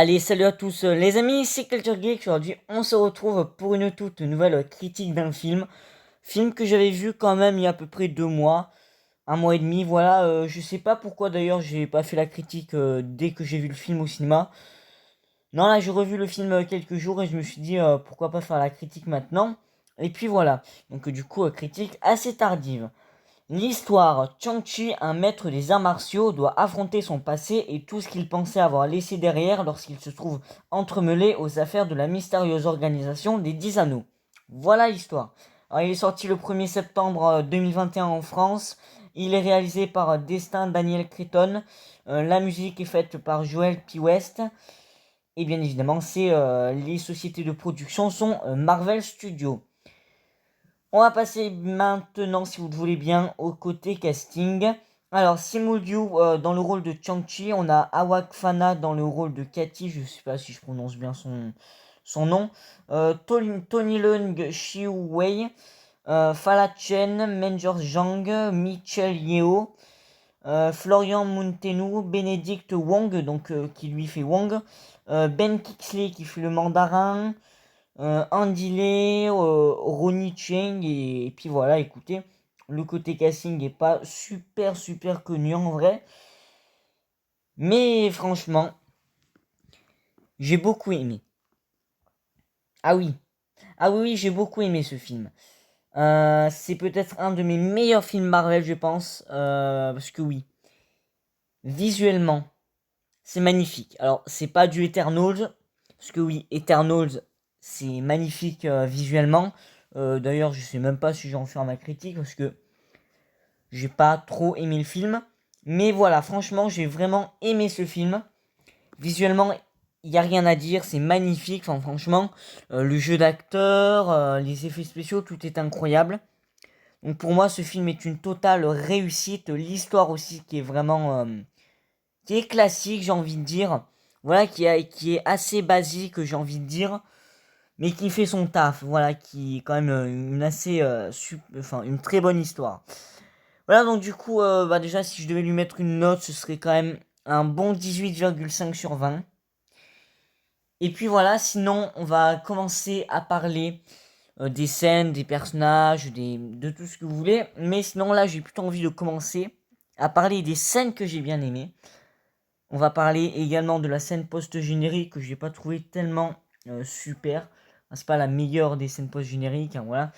Allez, salut à tous les amis, c'est Culture Geek. Aujourd'hui, on se retrouve pour une toute nouvelle critique d'un film. Film que j'avais vu quand même il y a à peu près 2 mois, un mois et demi, voilà. Je sais pas pourquoi d'ailleurs j'ai pas fait la critique dès que j'ai vu le film au cinéma. Non, là j'ai revu le film quelques jours et je me suis dit pourquoi pas faire la critique maintenant. Et puis voilà, donc du coup critique assez tardive. L'histoire, Chang-Chi, un maître des arts martiaux, doit affronter son passé et tout ce qu'il pensait avoir laissé derrière lorsqu'il se trouve entremêlé aux affaires de la mystérieuse organisation des 10 Anneaux. Voilà l'histoire. Alors, il est sorti le 1er septembre 2021 en France. Il est réalisé par Destin Daniel Cretton. La musique est faite par Joel P. West. Et bien évidemment, les sociétés de production sont Marvel Studios. On va passer maintenant, si vous le voulez bien, au côté casting. Alors, Simu Liu dans le rôle de Chang-Chi. On a Awak Fana dans le rôle de Cathy. Je sais pas si je prononce bien son nom. Tony Leung Xiu Wei. Fala Chen. Menjor Zhang. Michelle Yeo. Florian Munteanu. Benedict Wong, donc, qui lui fait Wong. Ben Kingsley qui fait le mandarin. Andy Lee, Ronnie Cheng et puis voilà, écoutez, le côté casting est pas super connu en vrai, mais franchement, j'ai beaucoup aimé. Ah oui, ah oui, j'ai beaucoup aimé ce film. C'est peut-être un de mes meilleurs films Marvel, je pense, parce que oui, visuellement, c'est magnifique. Alors, c'est pas du Eternals, parce que oui, Eternals, c'est magnifique visuellement. D'ailleurs, je sais même pas si j'en fais ma critique, parce que j'ai pas trop aimé le film. Mais voilà, franchement, j'ai vraiment aimé ce film. Visuellement, il n'y a rien à dire, c'est magnifique. Enfin, franchement, le jeu d'acteur, les effets spéciaux, tout est incroyable. Donc pour moi, ce film est une totale réussite. L'histoire aussi qui est vraiment... qui est classique, j'ai envie de dire. Voilà, qui est assez basique, j'ai envie de dire. Mais qui fait son taf. Voilà, qui est quand même une assez... enfin, une très bonne histoire. Voilà, donc du coup, bah déjà, si je devais lui mettre une note, ce serait quand même un bon 18,5 sur 20. Et puis voilà, sinon, on va commencer à parler des scènes, des personnages, de tout ce que vous voulez. Mais sinon, là, j'ai plutôt envie de commencer à parler des scènes que j'ai bien aimées. On va parler également de la scène post-générique que j'ai pas trouvé tellement super. Enfin, c'est pas la meilleure des scènes post-génériques, hein, voilà.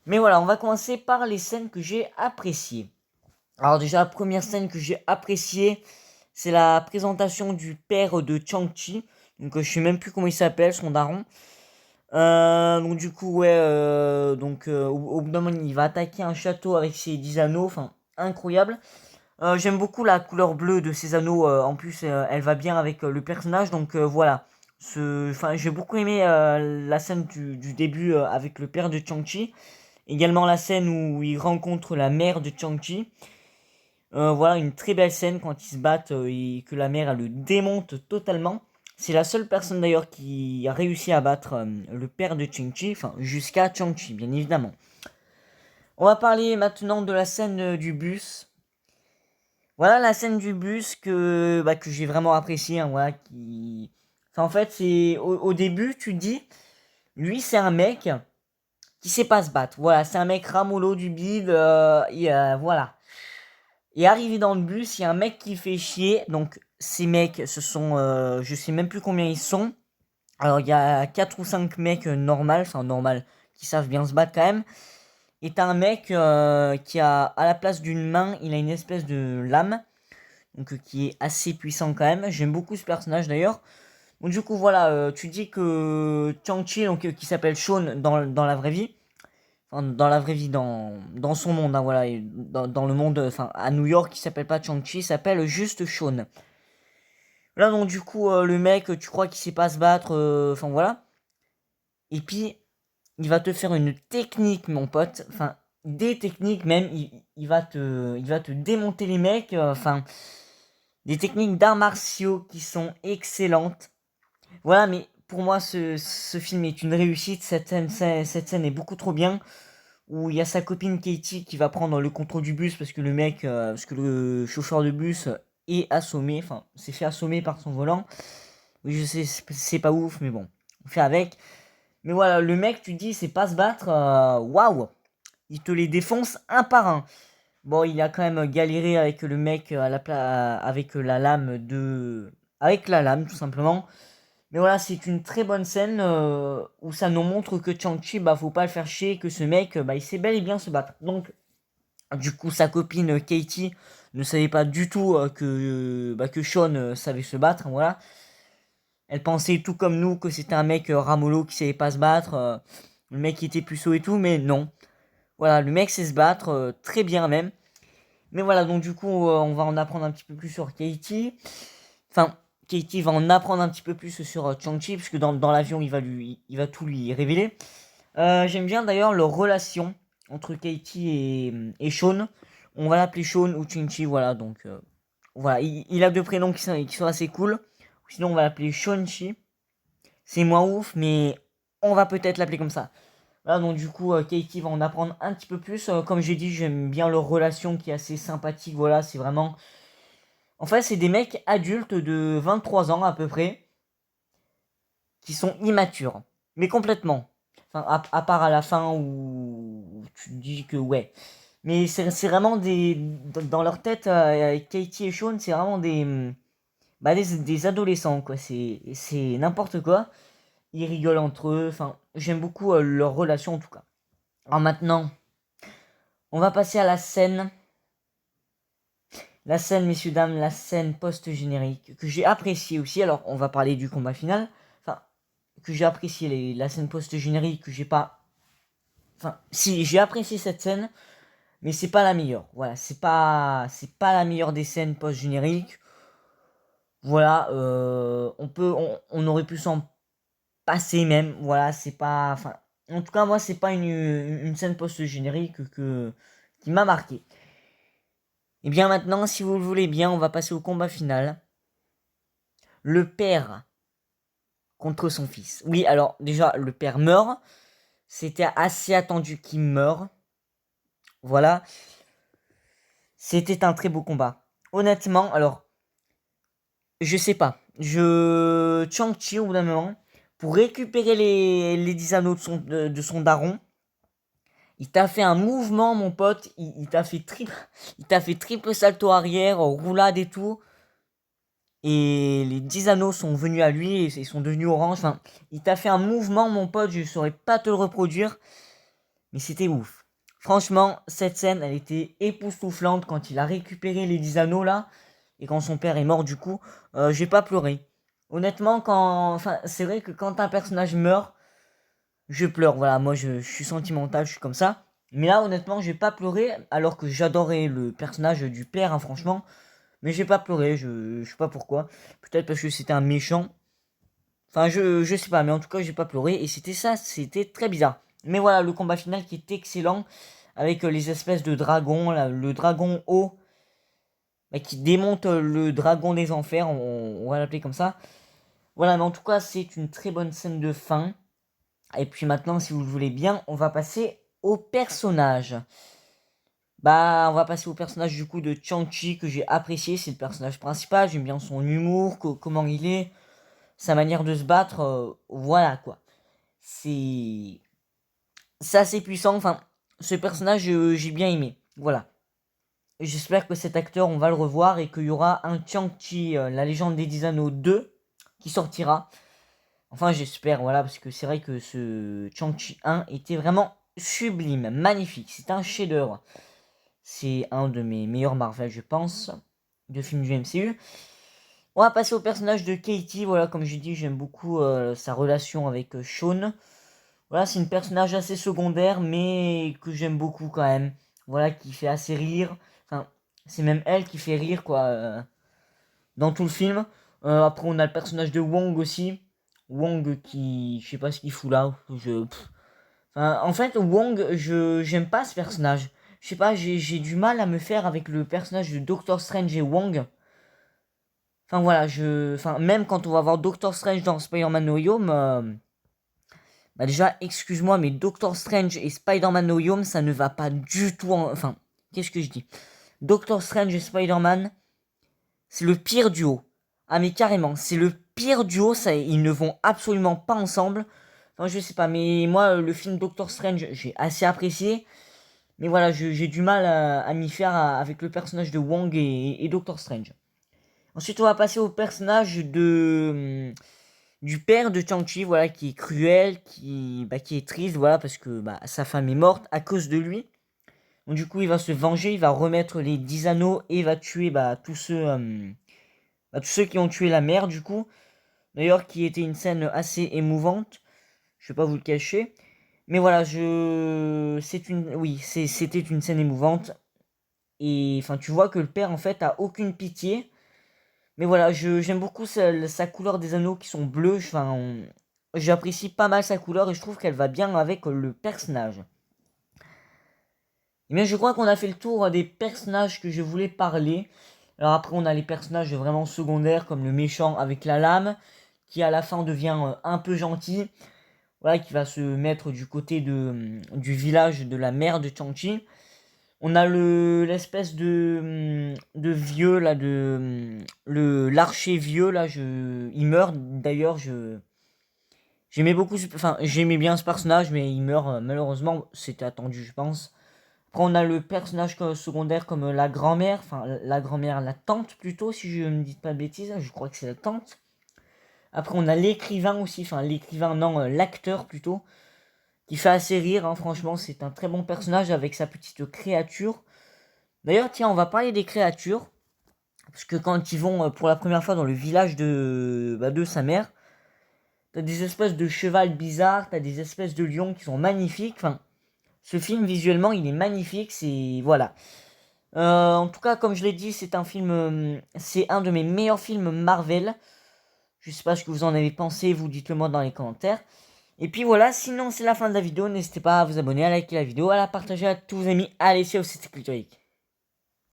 Mais voilà, on va commencer par les scènes que j'ai appréciées. Alors déjà, la première scène que j'ai appréciée, c'est la présentation du père de Chang-Chi. Donc je sais même plus comment il s'appelle, son daron. Donc du coup, ouais, au bout d'un moment, il va attaquer un château avec ses 10 anneaux. Enfin, incroyable. J'aime beaucoup la couleur bleue de ces anneaux. En plus, elle va bien avec le personnage. Donc voilà. Enfin, j'ai beaucoup aimé la scène du début avec le père de Chang-Chi. Également la scène où il rencontre la mère de Chang-Chi. Voilà, une très belle scène quand ils se battent et que la mère elle le démonte totalement. C'est la seule personne d'ailleurs qui a réussi à battre le père de Chang-Chi, enfin jusqu'à Chang-Chi bien évidemment. On va parler maintenant de la scène du bus. Voilà la scène du bus que j'ai vraiment appréciée, hein, voilà, Enfin, en fait, c'est au début, tu te dis, lui c'est un mec qui sait pas se battre. Voilà, c'est un mec ramolo du bide, voilà. Et arrivé dans le bus, il y a un mec qui fait chier. Donc, ces mecs, ce sont. Je sais même plus combien ils sont. Alors, il y a 4 ou 5 mecs enfin normal, qui savent bien se battre quand même. Et t'as un mec qui a, à la place d'une main, il a une espèce de lame. Donc, qui est assez puissant quand même. J'aime beaucoup ce personnage d'ailleurs. Donc, du coup, voilà, tu dis que Chang-Chi, donc, qui s'appelle Sean dans la vraie vie. Enfin, dans la vraie vie, dans son monde, hein, voilà, et dans le monde, enfin, à New York, il s'appelle pas Chang-Chi, il s'appelle juste Sean. Là, donc, du coup, le mec, tu crois qu'il sait pas se battre, enfin, voilà. Et puis, il va te faire une technique, mon pote, enfin, des techniques même, il va te démonter les mecs, enfin, des techniques d'arts martiaux qui sont excellentes. Voilà, mais pour moi, ce film est une réussite, cette scène est beaucoup trop bien. Où il y a sa copine Katie qui va prendre le contrôle du bus parce que le chauffeur de bus est assommé, enfin s'est fait assommer par son volant. Oui, je sais, c'est pas ouf, mais bon, on fait avec. Mais voilà, le mec, tu dis, c'est pas se battre, waouh, il te les défonce un par un. Bon, il a quand même galéré avec le mec avec la lame avec la lame, tout simplement. Mais voilà, c'est une très bonne scène où ça nous montre que Chang-Chi, bah, faut pas le faire chier, que ce mec, bah, il sait bel et bien se battre. Donc, du coup, sa copine Katie ne savait pas du tout que Sean savait se battre, voilà. Elle pensait tout comme nous que c'était un mec ramolo qui savait pas se battre, le mec qui était puceau et tout, mais non. Voilà, le mec sait se battre, très bien même. Mais voilà, donc du coup, on va en apprendre un petit peu plus sur Katie. Enfin, Katie va en apprendre un petit peu plus sur Chang-Chi, puisque dans l'avion, il va tout lui révéler. J'aime bien d'ailleurs leur relation entre Katie et Sean. On va l'appeler Sean ou Ching-Chi, voilà, donc voilà, il a deux prénoms qui sont assez cool. Sinon, on va l'appeler Sean-Chi. C'est moins ouf, mais on va peut-être l'appeler comme ça. Voilà, donc du coup, Katie va en apprendre un petit peu plus. Comme j'ai dit, j'aime bien leur relation qui est assez sympathique. Voilà, c'est vraiment. En fait, c'est des mecs adultes de 23 ans à peu près, qui sont immatures. Mais complètement. Enfin, à part à la fin où tu te dis que ouais. Mais c'est vraiment des. Dans leur tête, Katie et Sean, c'est vraiment des adolescents, quoi. C'est n'importe quoi. Ils rigolent entre eux. Enfin, j'aime beaucoup leur relation en tout cas. Alors maintenant, on va passer à la scène. La scène, messieurs, dames, la scène post-générique que j'ai appréciée aussi. Alors, on va parler du combat final. Enfin, que j'ai apprécié la scène post-générique, que j'ai pas. Enfin, si, j'ai apprécié cette scène, mais c'est pas la meilleure. Voilà, c'est pas la meilleure des scènes post-génériques. Voilà, on aurait pu s'en passer même. Voilà, c'est pas. Enfin, en tout cas, moi, c'est pas une scène post-générique qui m'a marqué. Et bien maintenant, si vous le voulez bien, on va passer au combat final. Le père contre son fils. Oui, alors déjà, le père meurt. C'était assez attendu qu'il meure. Voilà. C'était un très beau combat. Honnêtement, alors, je sais pas. Chang-Chi, au bout d'un moment, pour récupérer les 10 anneaux de son daron, il t'a fait un mouvement, mon pote. Il t'a fait il t'a fait triple salto arrière, roulade et tout. Et les 10 anneaux sont venus à lui et ils sont devenus orange. Enfin, il t'a fait un mouvement, mon pote, je saurais pas te le reproduire, mais c'était ouf. Franchement, cette scène, elle était époustouflante quand il a récupéré les 10 anneaux là, et quand son père est mort du coup, j'ai pas pleuré. Honnêtement, enfin, c'est vrai que quand un personnage meurt, je pleure. Voilà, moi je suis sentimental, je suis comme ça. Mais là, honnêtement, j'ai pas pleuré, alors que j'adorais le personnage du père, hein, franchement. Mais j'ai pas pleuré, je sais pas pourquoi. Peut-être parce que c'était un méchant. Enfin, je sais pas, mais en tout cas, j'ai pas pleuré. Et c'était ça, c'était très bizarre. Mais voilà, le combat final qui est excellent. Avec les espèces de dragons, là, le dragon haut. Bah, qui démonte le dragon des enfers, on va l'appeler comme ça. Voilà, mais en tout cas, c'est une très bonne scène de fin. Et puis maintenant, si vous le voulez bien, on va passer au personnage. Bah, on va passer au personnage du coup de Chang-Chi que j'ai apprécié. C'est le personnage principal. J'aime bien son humour, comment il est, sa manière de se battre. Voilà quoi. C'est c'est assez puissant. Enfin, ce personnage, j'ai bien aimé. Voilà. J'espère que cet acteur, on va le revoir et qu'il y aura un Chang-Chi, la légende des 10 anneaux 2 qui sortira. Enfin, j'espère, voilà, parce que c'est vrai que ce Chang-Chi 1 était vraiment sublime, magnifique. C'est un chef-d'œuvre. C'est un de mes meilleurs Marvel, je pense, de films du MCU. On va passer au personnage de Katie. Voilà, comme j'ai dit, j'aime beaucoup sa relation avec Sean. Voilà, c'est une personnage assez secondaire, mais que j'aime beaucoup quand même. Voilà, qui fait assez rire. Enfin, c'est même elle qui fait rire, quoi, dans tout le film. Après, on a le personnage de Wong aussi. Wong qui, je sais pas ce qu'il fout là. Enfin, en fait, Wong, j'aime pas ce personnage. Je sais pas, j'ai du mal à me faire avec le personnage de Doctor Strange et Wong. Enfin voilà, enfin même quand on va voir Doctor Strange dans Spider-Man No Way Home, bah déjà, excuse-moi, mais Doctor Strange et Spider-Man No Way Home, ça ne va pas du tout. Enfin, qu'est-ce que je dis? Doctor Strange et Spider-Man, c'est le pire duo. Ah mais carrément, c'est le pire duo, ça, ils ne vont absolument pas ensemble. Enfin, je sais pas, mais moi, le film Doctor Strange, j'ai assez apprécié. Mais voilà, j'ai du mal à m'y faire avec le personnage de Wong et Doctor Strange. Ensuite, on va passer au personnage du père de Shang-Chi, voilà, qui est cruel, qui est triste, voilà, parce que sa femme est morte à cause de lui. Donc du coup, il va se venger, il va remettre les 10 anneaux et il va tuer tous ceux qui ont tué la mère, du coup. D'ailleurs, qui était une scène assez émouvante, je vais pas vous le cacher. Mais voilà, c'était une scène émouvante. Et enfin, tu vois que le père, en fait, a aucune pitié. Mais voilà, j'aime beaucoup sa couleur des anneaux qui sont bleus. Enfin, j'apprécie pas mal sa couleur et je trouve qu'elle va bien avec le personnage. Et bien, je crois qu'on a fait le tour des personnages que je voulais parler. Alors après, on a les personnages vraiment secondaires, comme le méchant avec la lame, qui à la fin devient un peu gentil. Voilà, qui va se mettre du côté du village de la mère de Shang-Chi. On a l'espèce de vieux là, l'archer vieux là, il meurt d'ailleurs. J'aimais bien ce personnage, mais il meurt malheureusement. C'était attendu, je pense. Après, on a le personnage secondaire comme la grand-mère, enfin la tante plutôt, si je ne dis pas de bêtises. Je crois que c'est la tante. Après, on a l'écrivain aussi, enfin l'écrivain, non, l'acteur plutôt, qui fait assez rire, hein, franchement, c'est un très bon personnage avec sa petite créature. D'ailleurs, tiens, on va parler des créatures, parce que quand ils vont pour la première fois dans le village de sa mère, t'as des espèces de cheval bizarres, t'as des espèces de lions qui sont magnifiques, enfin, ce film, visuellement, il est magnifique, c'est... Voilà. En tout cas, comme je l'ai dit, c'est un de mes meilleurs films Marvel. Je sais pas ce que vous en avez pensé, vous dites-le moi dans les commentaires. Et puis voilà, sinon c'est la fin de la vidéo, n'hésitez pas à vous abonner, à liker la vidéo, à la partager à tous vos amis. Allez, ciao, c'était Clitoric.